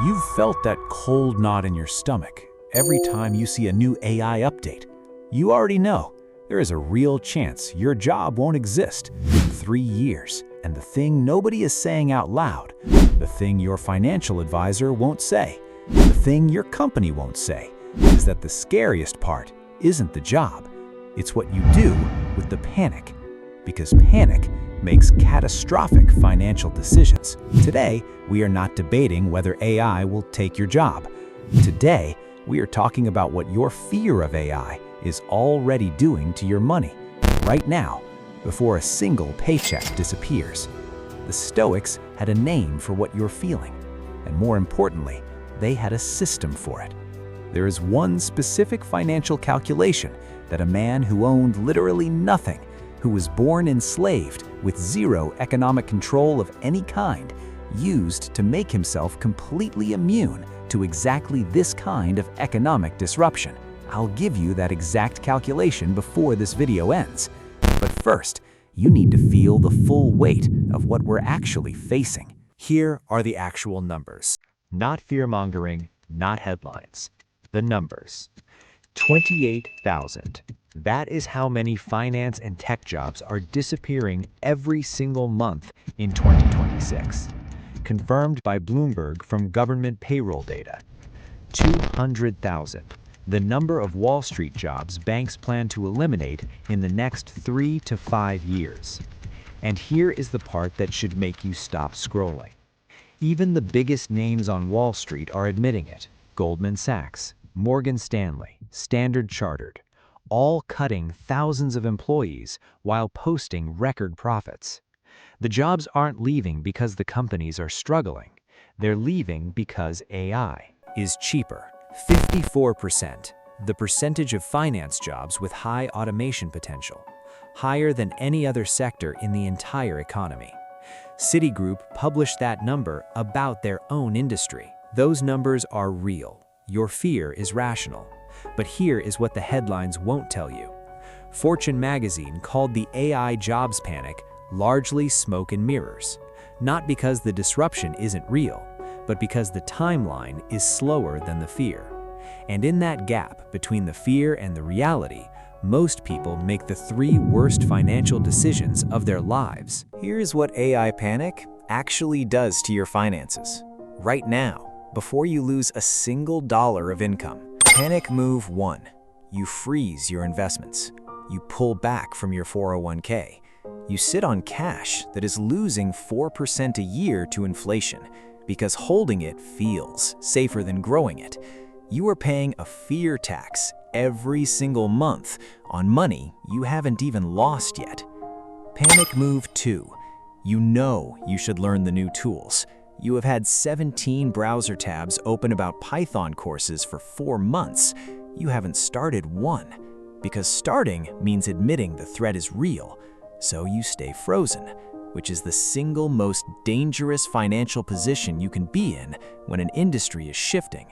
You've felt that cold knot in your stomach every time you see a new AI update. You already know there is a real chance your job won't exist in 3 years. And the thing nobody is saying out loud, the thing your financial advisor won't say, the thing your company won't say, is that the scariest part isn't the job. It's what you do with the panic. Because panic makes catastrophic financial decisions. Today, we are not debating whether AI will take your job. Today, we are talking about what your fear of AI is already doing to your money, right now, before a single paycheck disappears. The Stoics had a name for what you're feeling, and more importantly, they had a system for it. There is one specific financial calculation that a man who owned literally nothing, who was born enslaved with zero economic control of any kind, used to make himself completely immune to exactly this kind of economic disruption. I'll give you that exact calculation before this video ends. But first, you need to feel the full weight of what we're actually facing. Here are the actual numbers. Not fear-mongering, not headlines. The numbers. 28,000. That is how many finance and tech jobs are disappearing every single month in 2026. Confirmed by Bloomberg from government payroll data. 200,000. The number of Wall Street jobs banks plan to eliminate in the next 3 to 5 years. And here is the part that should make you stop scrolling. Even the biggest names on Wall Street are admitting it. Goldman Sachs, Morgan Stanley, Standard Chartered, all cutting thousands of employees while posting record profits. The jobs aren't leaving because the companies are struggling. They're leaving because AI is cheaper. 54%, the percentage of finance jobs with high automation potential, higher than any other sector in the entire economy. Citigroup published that number about their own industry. Those numbers are real. Your fear is rational. But here is what the headlines won't tell you. Fortune magazine called the AI jobs panic largely smoke and mirrors, not because the disruption isn't real, but because the timeline is slower than the fear. And in that gap between the fear and the reality, most people make the 3 worst financial decisions of their lives. Here's what AI panic actually does to your finances. Right now, before you lose a single dollar of income. Panic move 1. You freeze your investments. You pull back from your 401k. You sit on cash that is losing 4% a year to inflation because holding it feels safer than growing it. You are paying a fear tax every single month on money you haven't even lost yet. Panic move 2. You know you should learn the new tools. You have had 17 browser tabs open about Python courses for 4 months. You haven't started one, because starting means admitting the threat is real, so you stay frozen, which is the single most dangerous financial position you can be in when an industry is shifting.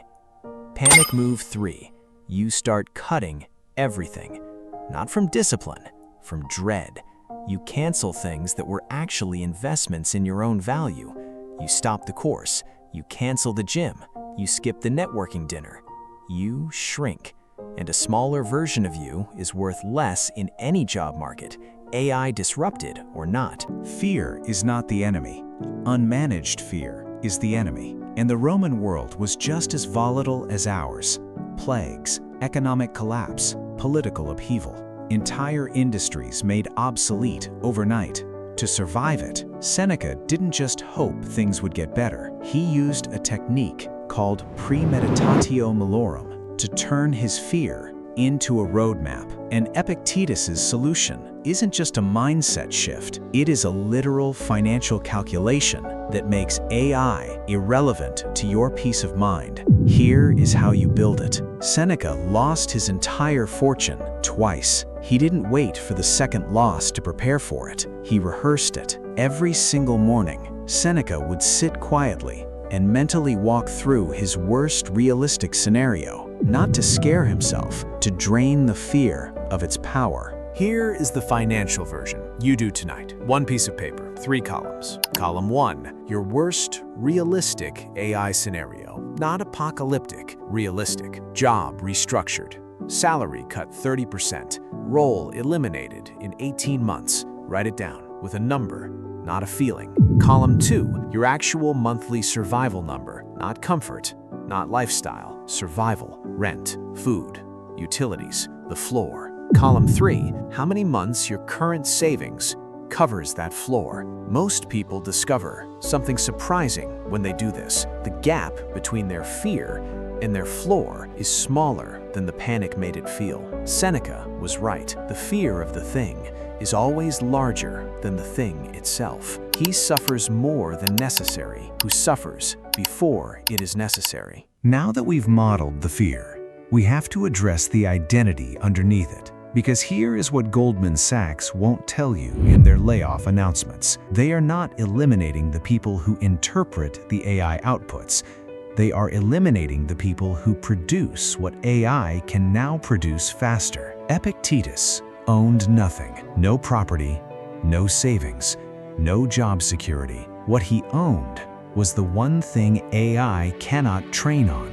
Panic move 3. You start cutting everything, not from discipline, from dread. You cancel things that were actually investments in your own value. You stop the course, you cancel the gym, you skip the networking dinner. You shrink, and a smaller version of you is worth less in any job market, AI disrupted or not. Fear is not the enemy. Unmanaged fear is the enemy. And the Roman world was just as volatile as ours. Plagues, economic collapse, political upheaval, entire industries made obsolete overnight. To survive it, Seneca didn't just hope things would get better. He used a technique called premeditatio malorum to turn his fear into a roadmap. And Epictetus's solution isn't just a mindset shift, it is a literal financial calculation that makes AI irrelevant to your peace of mind. Here is how you build it. Seneca lost his entire fortune twice. He didn't wait for the second loss to prepare for it. He rehearsed it. Every single morning, Seneca would sit quietly and mentally walk through his worst realistic scenario, not to scare himself, to drain the fear of its power. Here is the financial version. You do tonight. One piece of paper, 3 columns. Column 1, your worst realistic AI scenario. Not apocalyptic, realistic. Job restructured. Salary cut 30%. Role eliminated in 18 months. Write it down with a number, not a feeling. Column 2, your actual monthly survival number. Not comfort, not lifestyle. Survival, rent, food, utilities, the floor. Column 3, how many months your current savings covers that floor. Most people discover something surprising when they do this. The gap between their fear and their floor is smaller than the panic made it feel. Seneca was right. The fear of the thing is always larger than the thing itself. He suffers more than necessary who suffers before it is necessary. Now that we've modeled the fear, we have to address the identity underneath it. Because here is what Goldman Sachs won't tell you in their layoff announcements. They are not eliminating the people who interpret the AI outputs. They are eliminating the people who produce what AI can now produce faster. Epictetus owned nothing. No property, no savings, no job security. What he owned was the one thing AI cannot train on,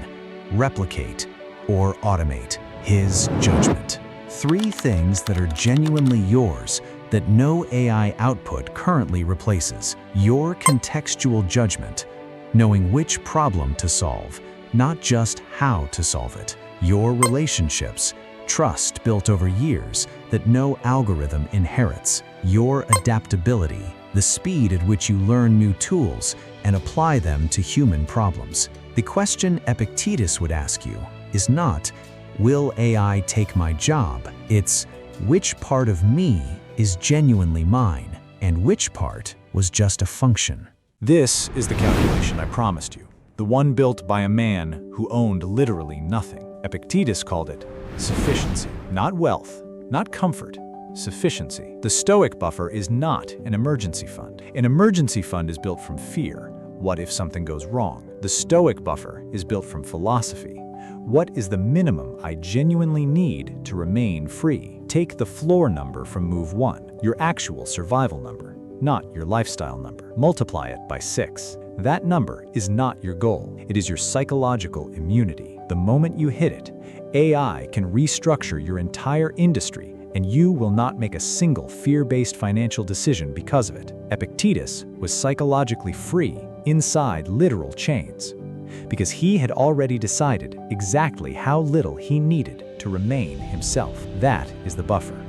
replicate, or automate: his judgment. 3 things that are genuinely yours that no AI output currently replaces. Your contextual judgment, knowing which problem to solve, not just how to solve it. Your relationships, trust built over years that no algorithm inherits. Your adaptability, the speed at which you learn new tools and apply them to human problems. The question Epictetus would ask you is not, will AI take my job? It's, which part of me is genuinely mine, and which part was just a function? This is the calculation I promised you. The one built by a man who owned literally nothing. Epictetus called it sufficiency. Not wealth, not comfort, sufficiency. The Stoic buffer is not an emergency fund. An emergency fund is built from fear. What if something goes wrong? The Stoic buffer is built from philosophy. What is the minimum I genuinely need to remain free? Take the floor number from move 1, your actual survival number, not your lifestyle number. Multiply it by 6. That number is not your goal. It is your psychological immunity. The moment you hit it, AI can restructure your entire industry, and you will not make a single fear-based financial decision because of it. Epictetus was psychologically free inside literal chains, because he had already decided exactly how little he needed to remain himself. That is the buffer.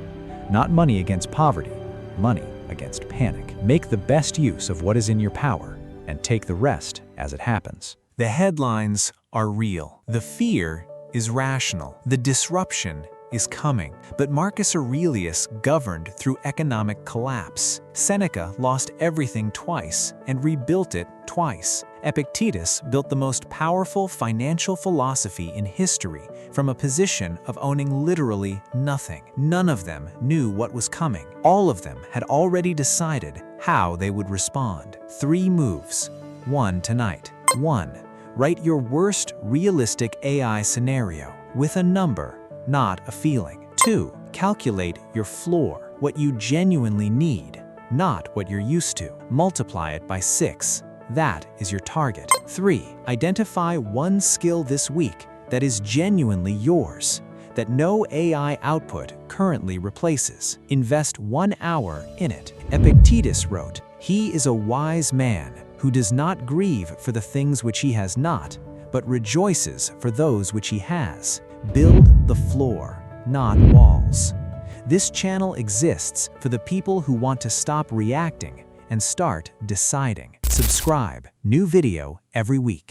Not money against poverty, money against panic. Make the best use of what is in your power and take the rest as it happens. The headlines are real. The fear is rational. The disruption is coming. But Marcus Aurelius governed through economic collapse. Seneca lost everything twice and rebuilt it twice. Epictetus built the most powerful financial philosophy in history from a position of owning literally nothing. None of them knew what was coming. All of them had already decided how they would respond. 3 moves. 1 tonight. 1. Write your worst realistic AI scenario with a number, not a feeling. 2. Calculate your floor, what you genuinely need, not what you're used to. Multiply it by 6. That is your target. 3. Identify one skill this week that is genuinely yours, that no AI output currently replaces. Invest 1 hour in it. Epictetus wrote, "He is a wise man who does not grieve for the things which he has not, but rejoices for those which he has." Build the floor, not walls. This channel exists for the people who want to stop reacting and start deciding. Subscribe. New video every week.